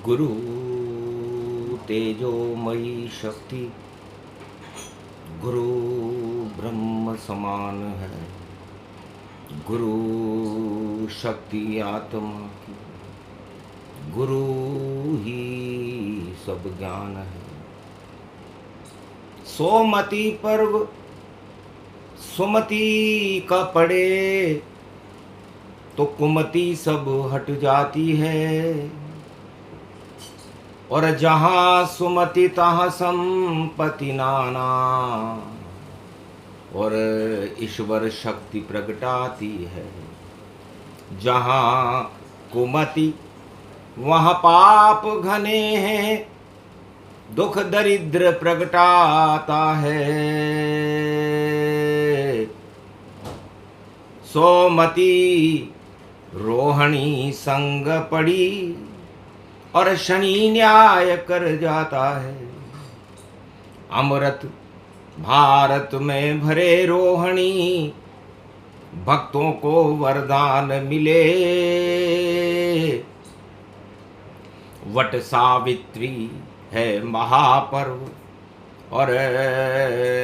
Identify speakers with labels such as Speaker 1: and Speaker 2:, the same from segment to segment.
Speaker 1: गुरु तेजोमयी शक्ति गुरु ब्रह्म समान है। गुरु शक्ति आत्मा की, गुरु ही सब ज्ञान है। सोमति पर्व सुमति का पड़े तो कुमति सब हट जाती है, और जहाँ सुमति तहाँ संपत्ति नाना, और ईश्वर शक्ति प्रगटाती है। जहाँ कुमति वहाँ पाप घने हैं, दुख दरिद्र प्रगटाता है। सोमति रोहिणी संग पड़ी और शनि न्याय कर जाता है। अमृत भारत में भरे रोहिणी, भक्तों को वरदान मिले। वट सावित्री है महापर्व, और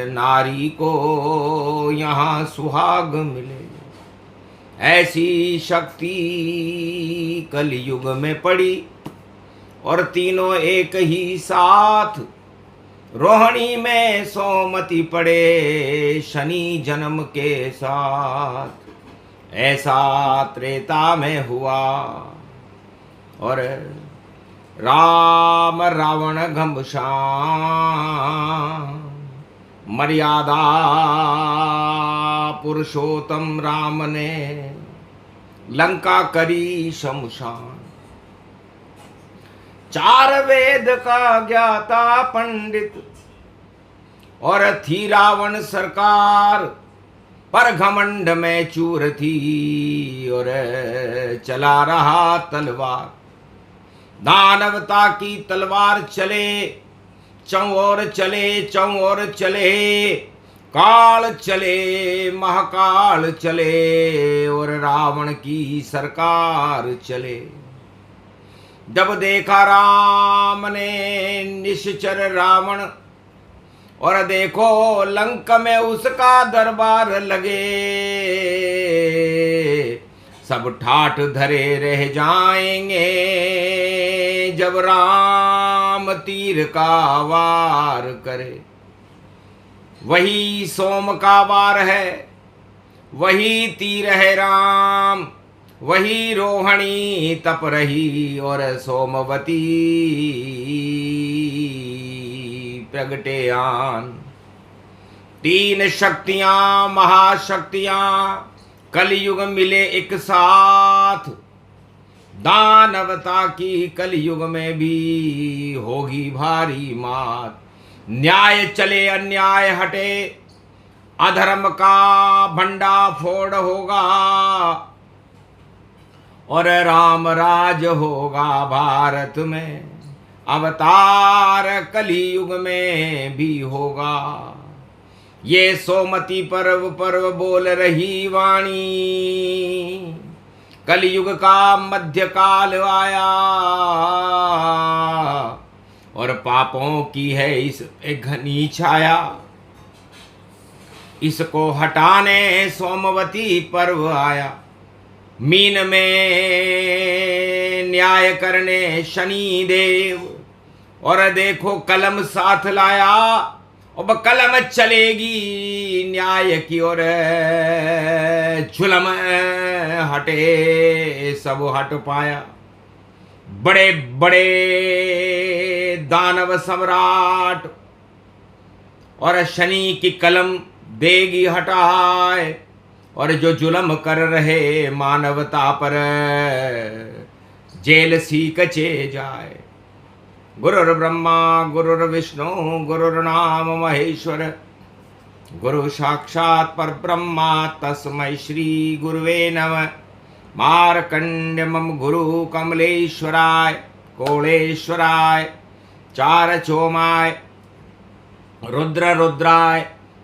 Speaker 1: नारी को यहाँ सुहाग मिले। ऐसी शक्ति कलयुग में पड़ी, और तीनों एक ही साथ। रोहिणी में सोमति पड़े शनि जन्म के साथ। ऐसा त्रेता में हुआ, और राम रावण घमसान, मर्यादा पुरुषोत्तम राम ने लंका करी शमशान। चार वेद का ज्ञाता पंडित और थी रावण सरकार, पर घमंड में चूर थी और चला रहा तलवार। दानवता की तलवार चले, चौर चले, चौर चले, काल चले, महाकाल चले, और रावण की सरकार चले। जब देखा राम ने निश्चर रावण, और देखो लंक में उसका दरबार लगे। सब ठाठ धरे रह जाएंगे, जब राम तीर का वार करे। वही सोम का वार है, वही तीर है राम, वही रोहिणी तप रही, और सोमवती प्रगटे आन। तीन शक्तियां महाशक्तियां कलयुग मिले एक साथ। दानवता की कलयुग में भी होगी भारी मात। न्याय चले अन्याय हटे, अधर्म का भंडा फोड़ होगा, और राम राज होगा भारत में। अवतार कलयुग में भी होगा। ये सोमति पर्व पर्व बोल रही वाणी, कलयुग का मध्यकाल आया, और पापों की है इस पे घनी छाया। इसको हटाने सोमवती पर्व आया। मीन में न्याय करने शनि देव, और देखो कलम साथ लाया। अब कलम चलेगी न्याय की ओर, जुल्म हटे सब हट पाया। बड़े बड़े दानव सम्राट, और शनि की कलम देगी हटाए, और जो जुल्म कर रहे मानवता पर, जेल सी कचे जाए। गुरुर्ब्रह्मा गुरुर्विष्णु गुरुर्नाम महेश्वर, गुरु साक्षात् परब्रह्मा तस्मै श्री गुरुवे नमः। मार्कंड्य मम गुरु कमलेश्वराय कोलेश्वराय चार चोमाय रुद्र रुद्राय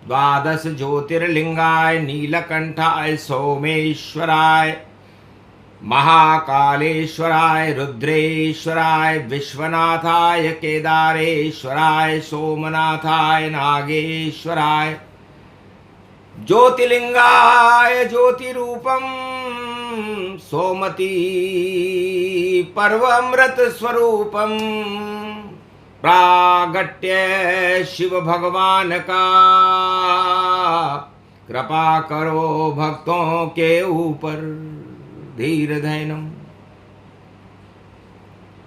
Speaker 1: द्वादश ज्योतिर्लिंगाय नीलकंठाय सोमेश्वराय महाकालेश्वराय, रुद्रेश्वराय, विश्वनाथाय, केदारेश्वराय, सोमनाथाय, नागेश्वराय, ज्योतिलिंगाय, ज्योतिरूपम, सोमती पर्वमृत स्वरूपम, प्रागट्य शिव भगवान का, कृपा करो भक्तों के ऊपर, धीर धैनम।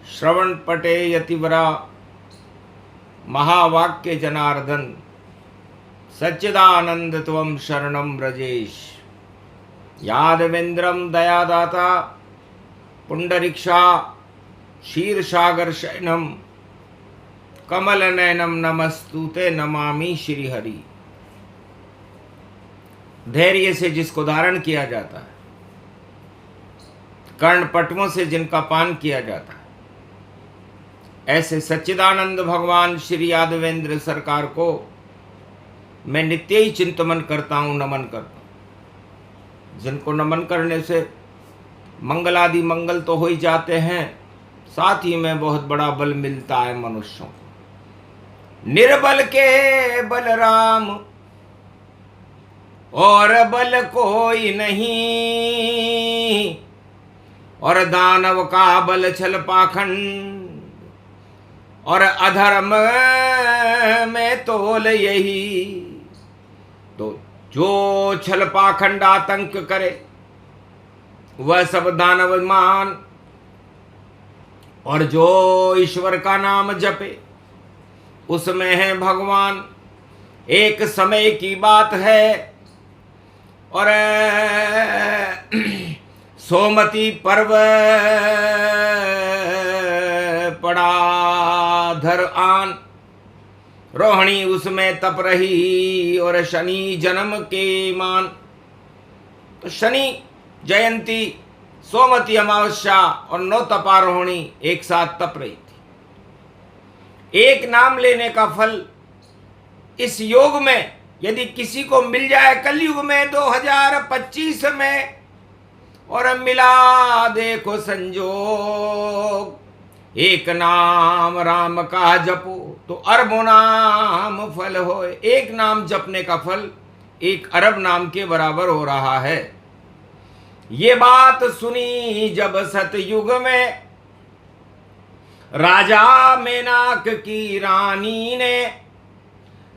Speaker 1: श्रवण पटे यतिवरा, महावाक्य जनार्दन, सच्चिदानंद त्वं शरणं व्रजेश। यादवेन्द्रम दयादाता, पुंडरीक्षा क्षीरसागर शयनम, कमल नयनम नमस्तुते, नमामि श्री हरि। धैर्य से जिसको धारण किया जाता है, कर्ण पटवों से जिनका पान किया जाता है, ऐसे सच्चिदानंद भगवान श्री यादवेंद्र सरकार को मैं नित्य ही चिंतन करता हूँ, नमन करता हूँ। जिनको नमन करने से मंगलादि मंगल तो हो ही जाते हैं, साथ ही में बहुत बड़ा बल मिलता है मनुष्यों को। निर्बल के बलराम और बल कोई नहीं, और दानव का बल छल पाखंड, और अधर्म में तोल यही। तो जो छल पाखंड आतंक करे वह सब दानव मान, और जो ईश्वर का नाम जपे उसमें है भगवान। एक समय की बात है, और सोमती पर्व पड़ा धर आन, रोहिणी उसमें तप रही, और शनि जन्म के मान। तो शनि जयंती, सोमती अमावस्या और 9 तपा रोहिणी एक साथ तप रही थी। एक नाम लेने का फल इस योग में यदि किसी को मिल जाए, कलयुग में 2025 में, और मिला देखो संजोग, एक नाम राम का जपो तो अरबों नाम फल होए। एक नाम जपने का फल 1 अरब नाम के बराबर हो रहा है। ये बात सुनी जब सतयुग में राजा मेनाक की रानी ने,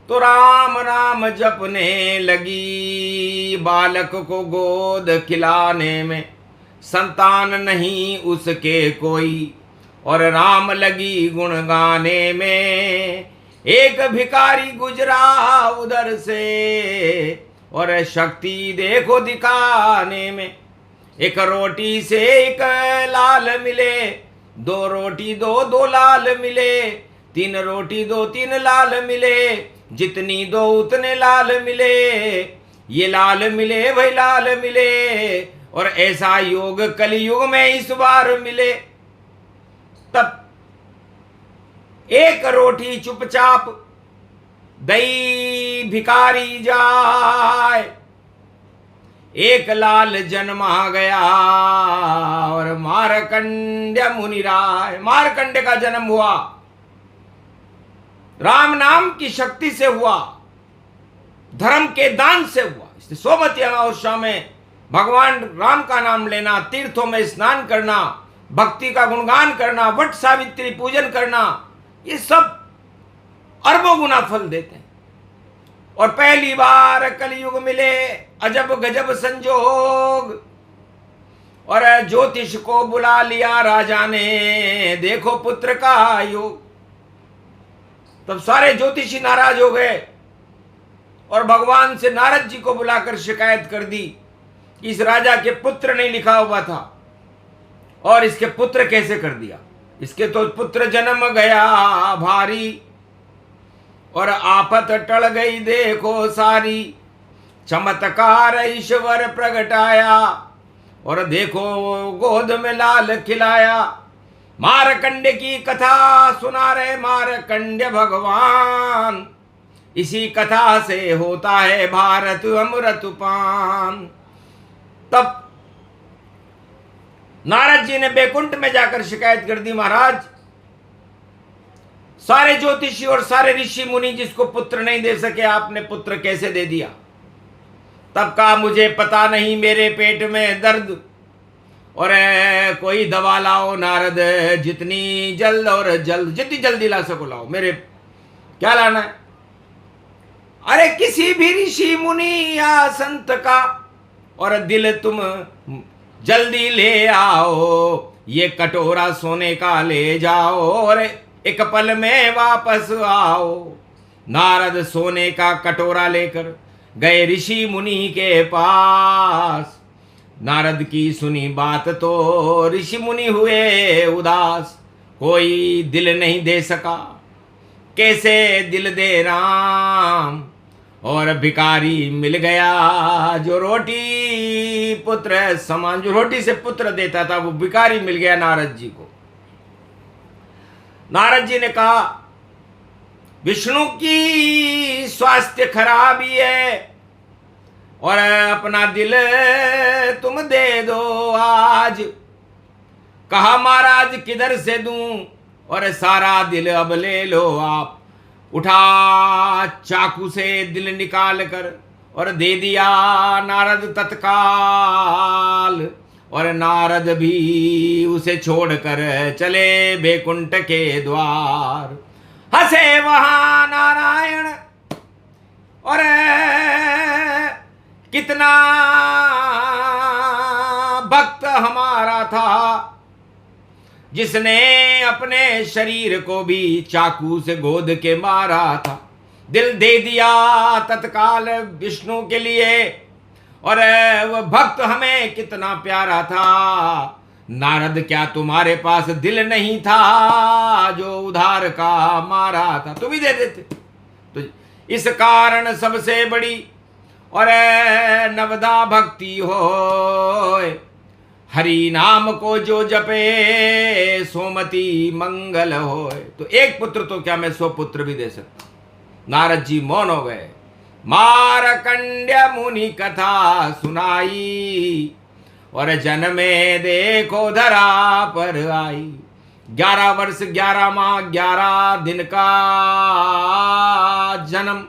Speaker 1: तो राम राम जपने लगी। बालक को गोद खिलाने में संतान नहीं उसके कोई, और राम लगी गुण गाने में। एक भिखारी गुजरा उधर से, और शक्ति देखो दिखाने में। एक रोटी से एक लाल मिले, 2 रोटी दो लाल मिले, 3 रोटी 3 लाल मिले, जितनी दो उतने लाल मिले। ये लाल मिले भाई लाल मिले, और ऐसा योग कलयुग में इस बार मिले। तब 1 रोटी चुपचाप दई भिखारी जाए, 1 लाल जन्मा गया, और मारकंड्य मुनिराय, मारकंड्य का जन्म हुआ। राम नाम की शक्ति से हुआ, धर्म के दान से हुआ। इसलिए सोमवती अमावस्या में भगवान राम का नाम लेना, तीर्थों में स्नान करना, भक्ति का गुणगान करना, वट सावित्री पूजन करना, ये सब अरबों गुना फल देते हैं। और पहली बार कलयुग मिले अजब गजब संजोग, और ज्योतिष को बुला लिया राजा ने, देखो पुत्र का योग। तब सारे ज्योतिषी नाराज हो गए, और भगवान से नारद जी को बुलाकर शिकायत कर दी कि इस राजा के पुत्र नहीं लिखा हुआ था, और इसके पुत्र कैसे कर दिया। इसके तो पुत्र जन्म गया भारी, और आफत टल गई देखो सारी। चमत्कार ईश्वर प्रगटाया, और देखो गोद में लाल खिलाया। मारकंड की कथा सुना रहे मारकंड्य भगवान, इसी कथा से होता है भारत अमृत पान। तब नारद जी ने बैकुंठ में जाकर शिकायत कर दी, महाराज सारे ज्योतिषी और सारे ऋषि मुनि जिसको पुत्र नहीं दे सके, आपने पुत्र कैसे दे दिया? तब कहा मुझे पता नहीं, मेरे पेट में दर्द और कोई दवा लाओ नारद, जितनी जितनी जल्दी ला सको लाओ। मेरे क्या लाना है? अरे किसी भी ऋषि मुनि या संत का और दिल तुम जल्दी ले आओ, ये कटोरा सोने का ले जाओ और एक पल में वापस आओ। नारद सोने का कटोरा लेकर गए ऋषि मुनि के पास। नारद की सुनी बात तो ऋषि मुनि हुए उदास, कोई दिल नहीं दे सका, कैसे दिल दे राम। और भिखारी मिल गया जो रोटी पुत्र समान, जो रोटी से पुत्र देता था, वो भिखारी मिल गया नारद जी को। नारद जी ने कहा विष्णु की स्वास्थ्य खराबी है और अपना दिल तुम दे दो आज। कहा महाराज किधर से दूं और सारा दिल अब ले लो आप। उठा चाकू से दिल निकाल कर और दे दिया नारद तत्काल। और नारद भी उसे छोड़कर चले बैकुंठ के द्वार। हंसे वहां नारायण और कितना भक्त हमारा था, जिसने अपने शरीर को भी चाकू से गोद के मारा था। दिल दे दिया तत्काल विष्णु के लिए और वह भक्त हमें कितना प्यारा था। नारद क्या तुम्हारे पास दिल नहीं था जो उधार का मारा था? तुम ही दे देते। तो इस कारण सबसे बड़ी और नवदा भक्ति हो, हरि नाम को जो जपे सोमति मंगल होए। तो एक पुत्र तो क्या मैं 100 पुत्र भी दे सकता हूं। नारद जी मौन हो गए। मारकंड्य मुनि कथा सुनाई और जन्मे देखो धरा पर आई। 11 वर्ष 11 माह 11 दिन का जन्म,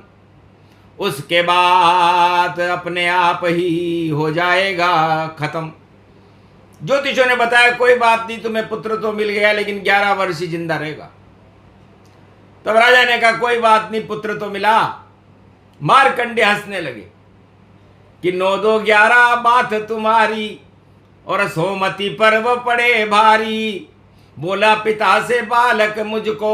Speaker 1: उसके बाद अपने आप ही हो जाएगा खत्म। ज्योतिषों ने बताया कोई बात नहीं, तुम्हें पुत्र तो मिल गया लेकिन 11 वर्ष ही जिंदा रहेगा। तब राजा ने कहा कोई बात नहीं, पुत्र तो मिला। मारकंडे हंसने लगे कि 9 2 11 बात तुम्हारी और सोमति पर्व पड़े भारी। बोला पिता से बालक मुझको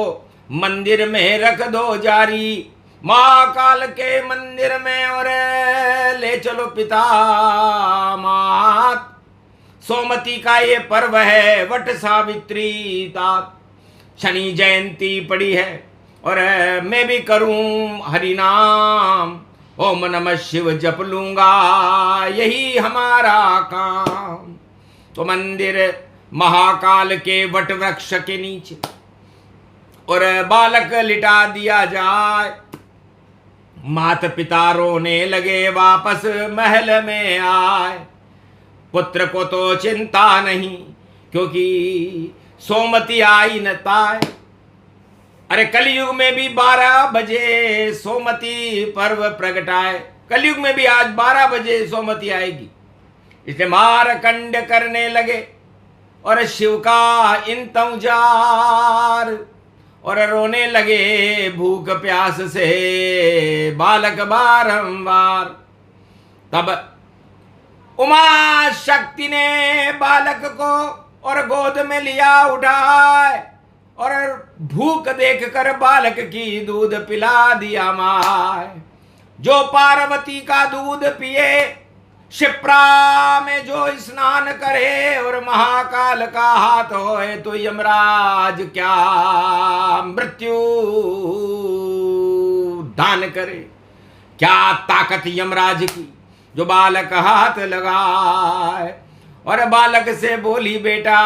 Speaker 1: मंदिर में रख दो जारी। महाकाल के मंदिर में और ले चलो पिता मात। सोमति का ये पर्व है, वट सावित्री तात। शनि जयंती पड़ी है और मैं भी करूं हरि नाम। ओम नमः शिव जप लूंगा, यही हमारा काम। तो मंदिर महाकाल के वट वृक्ष के नीचे और बालक लिटा दिया जाए। माता पिता रोने लगे, वापस महल में आए। पुत्र को तो चिंता नहीं क्योंकि सोमति आई न ताय। अरे कलयुग में भी 12 बजे सोमति पर्व प्रगटाए। कलयुग में भी आज 12 बजे सोमति आएगी। इसलिए मारकंड करने लगे और शिव का इंतजार और रोने लगे भूख प्यास से बालक बारंबार। तब उमा शक्ति ने बालक को और गोद में लिया उठाए और भूख देखकर बालक की दूध पिला दिया माय। जो पार्वती का दूध पिए, शिप्रा में जो स्नान करे और महाकाल का हाथ होए, तो यमराज क्या मृत्यु दान करे। क्या ताकत यमराज की जो बालक हाथ लगाए। और बालक से बोली बेटा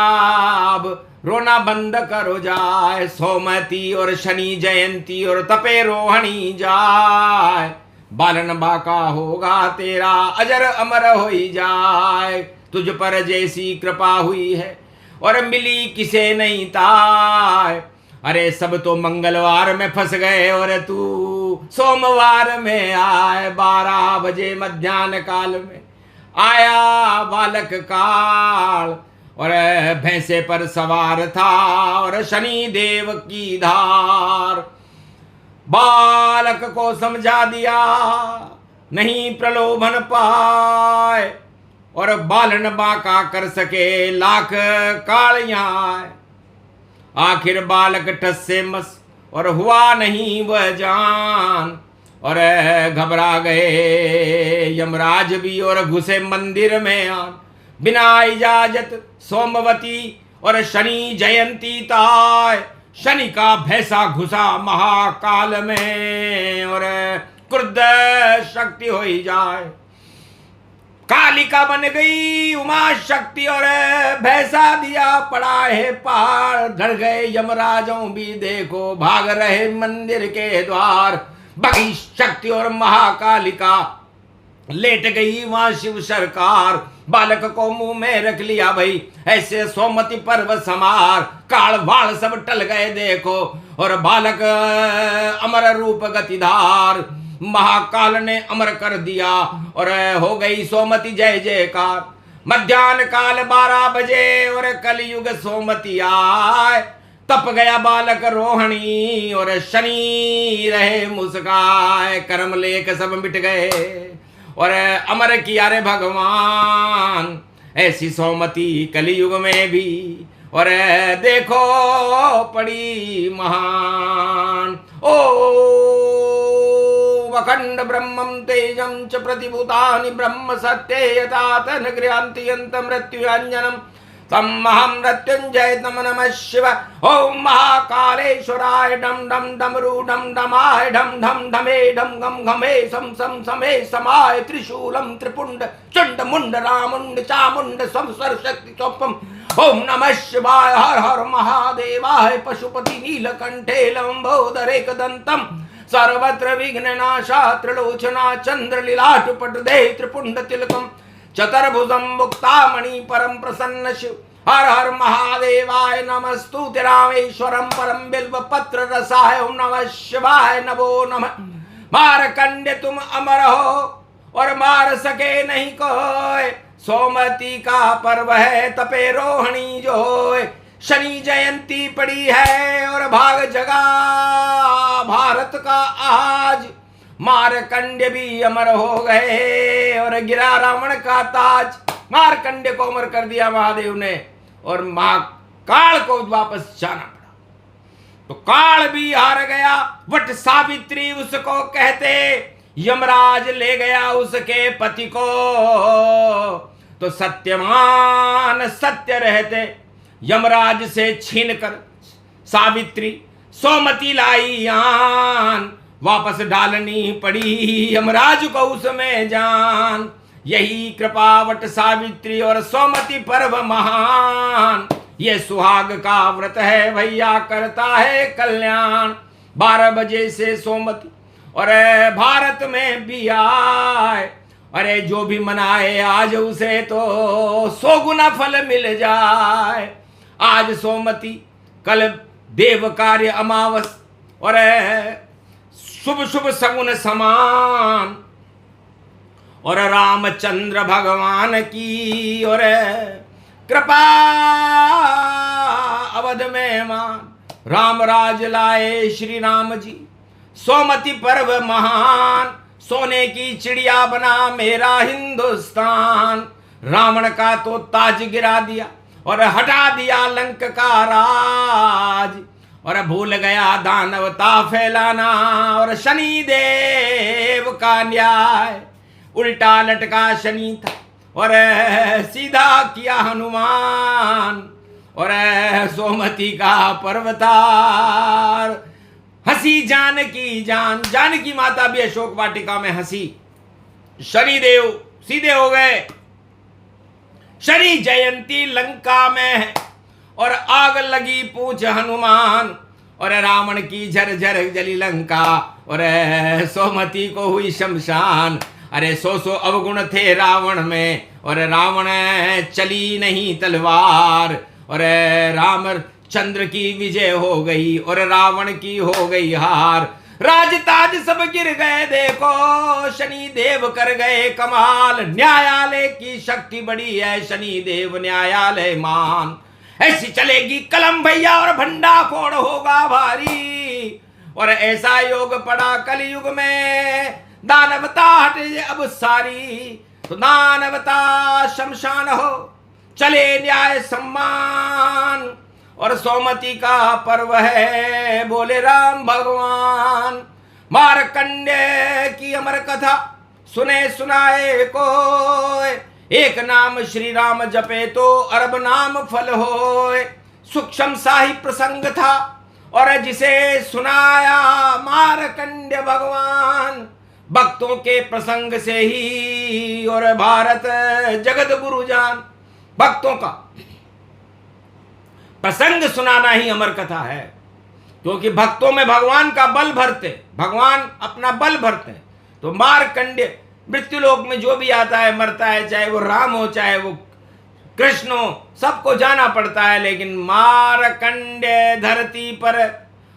Speaker 1: अब रोना बंद करो जाए। सोमति और शनि जयंती और तपे रोहिणी जाए। बालन बाका होगा तेरा अजर अमर हो ही जाए। तुझ पर जैसी कृपा हुई है और मिली किसे नहीं ताय। अरे सब तो मंगलवार में फंस गए और तू सोमवार में आए। 12 बजे मध्याह्न काल में आया बालक काल और भैंसे पर सवार था और शनि देव की धार। बालक को समझा दिया नहीं प्रलोभन पाए और बालन बाका कर सके लाख कालियां। आखिर बालक टस से मस और हुआ नहीं वह जान और घबरा गए यमराज भी और घुसे मंदिर में आन। बिना इजाजत सोमवती और शनि जयंती ताय। शनि का भैसा घुसा महाकाल में और क्रुद्ध शक्ति हो ही जाए। कालिका बन गई उमा शक्ति और भैसा दिया पड़ा है पार। धड़ गए यमराजों भी देखो भाग रहे मंदिर के द्वार। बगी शक्ति और महाकालिका लेट गई वहां शिव सरकार। बालक को मुंह में रख लिया भाई ऐसे सोमती पर्व समार। काल वाल सब टल गए देखो और बालक अमर रूप गतिधार। महाकाल ने अमर कर दिया और हो गई सोमती जय जयकार। मध्याह्न काल 12 बजे और कलयुग सोमती आए। तप गया बालक रोहिणी और शनि रहे मुस्काए। कर्म लेख सब मिट गए और अमर किया रे भगवान। ऐसी सोमती कलयुग में भी और देखो पड़ी महान। ओ अखंड ब्रह्मं तेजं च प्रतिभूतानि ब्रह्म सत्ये यथा तन गृहान्ति यन्त मृत्युञ्जनम् तमहं मृत्युंजय तम नमः शिवाय। ओम महाकालेश्वराय डम डम डमरू डम डमाय ढम ढम ढमे ढम गम घमे सम सम समे समाय। त्रिशूलम त्रिपुंड चंड मुंड रामुंड चामुंड संसर शक्ति चौपम। ओम नमः शिवाय हर हर महादेवाय। पशुपति नीलकंठे लंबोदरेक दंतम सर्वत्र विघ्ननाशा त्रिलोचना चंद्र लीलाट पटदे त्रिपुंड तिलकम। चतुर्भुजं मुक्तामणि परम प्रसन्न शिव। हर हर महादेवाय नमस्तुते रामेश्वरम परम बिल्व पत्र रसाय। ओम नमः शिवाय नमो नमः। मारकंडे तुम अमर हो और मार सके नहीं कोई। सोमती का पर्व है तपे रोहिणी जो होए। शनि जयंती पड़ी है और भाग जगा भारत का आज। मारकंडे भी अमर हो गए और गिरा रावण का ताज। मारकंडे को अमर कर दिया महादेव ने और महाकाल को वापस जाना पड़ा। तो काल भी हार गया। वट सावित्री उसको कहते। यमराज ले गया उसके पति को। तो सत्यवान सत्य रहते यमराज से छीनकर सावित्री सोमती लाई आन। वापस डालनी पड़ी यमराज को उसमें जान। यही कृपावट सावित्री और सोमती पर्व महान। ये सुहाग का व्रत है भैया करता है कल्याण। 12 बजे से सोमती और भारत में भी आए। अरे जो भी मनाए आज उसे तो 100 गुना फल मिल जाए। आज सोमती कल देव कार्य अमावस और शुभ शुभ सगुन समान और रामचंद्र भगवान की और कृपा अवध में मान। राम राज लाए श्री राम जी सोमती पर्व महान। सोने की चिड़िया बना मेरा हिंदुस्तान। रावण का तो ताज गिरा दिया और हटा दिया लंक का राज और भूल गया दानवता फैलाना और शनि देव का न्याय। उल्टा लटका शनि था और सीधा किया हनुमान और सोमती का पर्वतार। हंसी जानकी जान। जानकी माता भी अशोक वाटिका में हंसी। शनि देव सीधे हो गए। शनि जयंती लंका में है और आग लगी पूछ हनुमान और रावण की झरझर जली लंका और सोमती को हुई शमशान। अरे सौ सौ अवगुण थे रावण में, और रावण चली नहीं तलवार, और राम चंद्र की विजय हो गई और रावण की हो गई हार। राज ताज सब गिर गए देखो, शनि देव कर गए कमाल, न्यायालय की शक्ति बड़ी है, शनि देव न्यायालय मान। ऐसी चलेगी कलम भैया और भंडा फोड़ होगा भारी, और ऐसा योग पड़ा कलयुग में, दानवता हटे अब सारी, तो दानवता शमशान हो चले न्याय सम्मान, और सोमती का पर्व है बोले राम भगवान। मारकंडे की अमर कथा सुने सुनाए कोय, एक नाम श्री राम जपे तो अरब नाम फल होए। सूक्ष्म शाही प्रसंग था और जिसे सुनाया मारकंडे भगवान, भक्तों के प्रसंग से ही और भारत जगत गुरु जान। भक्तों का प्रसंग सुनाना ही अमर कथा है, क्योंकि भक्तों में भगवान का बल भरते, भगवान अपना बल भरते। तो मारकंडे मृत्युलोक में जो भी आता है मरता है, चाहे वो राम हो चाहे वो कृष्ण हो, सबको जाना पड़ता है, लेकिन मारकंडे धरती पर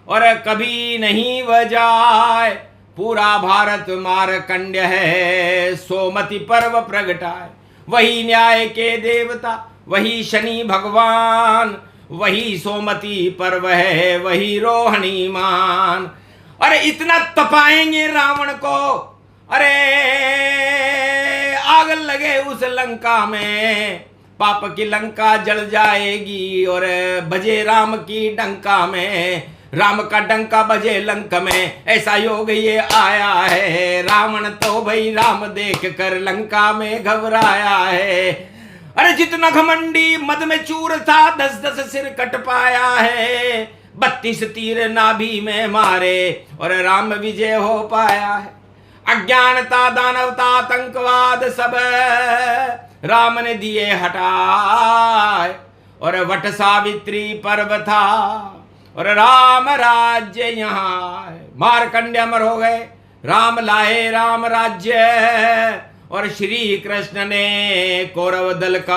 Speaker 1: और कभी नहीं वह जाए। पूरा भारत मारकंडे है, सोमति पर्व प्रगटाए। वही न्याय के देवता, वही शनि भगवान, वही सोमति पर्व है, वही रोहिणी मान। अरे इतना तपाएंगे रावण को, अरे आग लगे उस लंका में, पाप की लंका जल जाएगी, और बजे राम की डंका में, राम का डंका बजे लंक में। ऐसा योग ये आया है, रावण तो भाई राम देख कर लंका में घबराया है। अरे जितना घमंडी मद में चूर था, 10-10 सिर कट पाया है, 32 तीर नाभि में मारे और राम विजय हो पाया है। अज्ञानता दानवता आतंकवाद सब राम ने दिए हटाए, और वट सावित्री पर्व था और राम राज्य यहाँ। मारकंडे अमर हो गए, राम लाए राम राज्य, और श्री कृष्ण ने कौरव दल का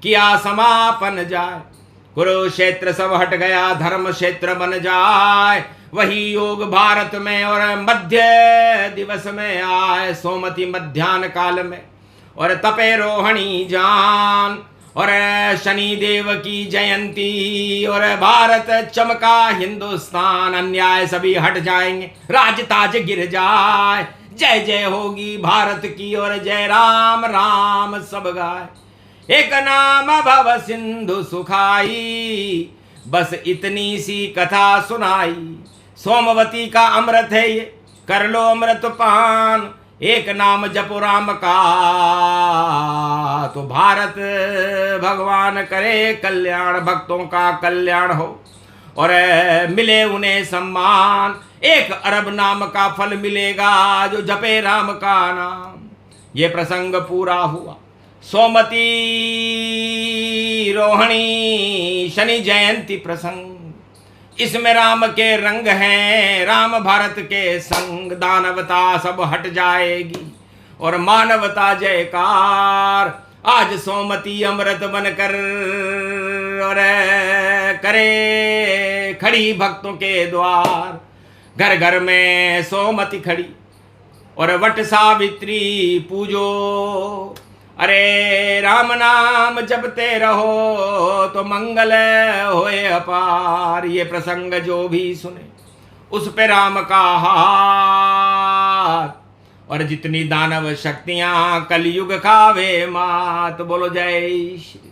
Speaker 1: किया समापन जाए। कुरुक्षेत्र सब हट गया, धर्म क्षेत्र बन जाए। वही योग भारत में और मध्य दिवस में आए, सोमति मध्यान्ह काल में, और तपे रोहिणी जान, और शनि देव की जयंती, और भारत चमका हिंदुस्तान। अन्याय सभी हट जाएंगे, राज ताज गिर जाए, जय जय होगी भारत की, और जय राम राम सब गाय। एक नाम भव सिंधु सुखाई, बस इतनी सी कथा सुनाई। सोमवती का अमृत है ये, कर लो अमृत पान। एक नाम जपो राम का, तो भारत भगवान करे कल्याण, भक्तों का कल्याण हो और मिले उन्हें सम्मान। 1 अरब नाम का फल मिलेगा जो जपे राम का नाम। ये प्रसंग पूरा हुआ सोमती रोहिणी शनि जयंती प्रसंग। इसमें राम के रंग हैं, राम भारत के संग। दानवता सब हट जाएगी और मानवता जयकार। आज सोमती अमृत बनकर और करे खड़ी भक्तों के द्वार। घर घर में सोमती खड़ी और वट सावित्री पूजो। अरे राम नाम जपते रहो तो मंगल होए अपार। ये प्रसंग जो भी सुने उस पे राम का हाथ, और जितनी दानव शक्तियां कलयुग खावे मात। बोलो जय श्री।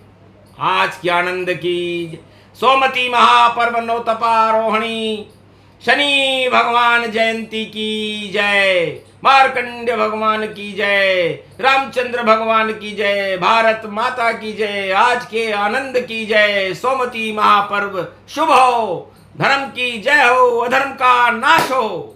Speaker 1: आज की आनंद की सोमती महापर्व नौतपा रोहिणी शनि भगवान जयंती की जय। मार्कंडेय भगवान की जय, रामचंद्र भगवान की जय, भारत माता की जय। आज के आनंद की जय। सोमती महापर्व शुभ हो, धर्म की जय हो, अधर्म का नाश हो।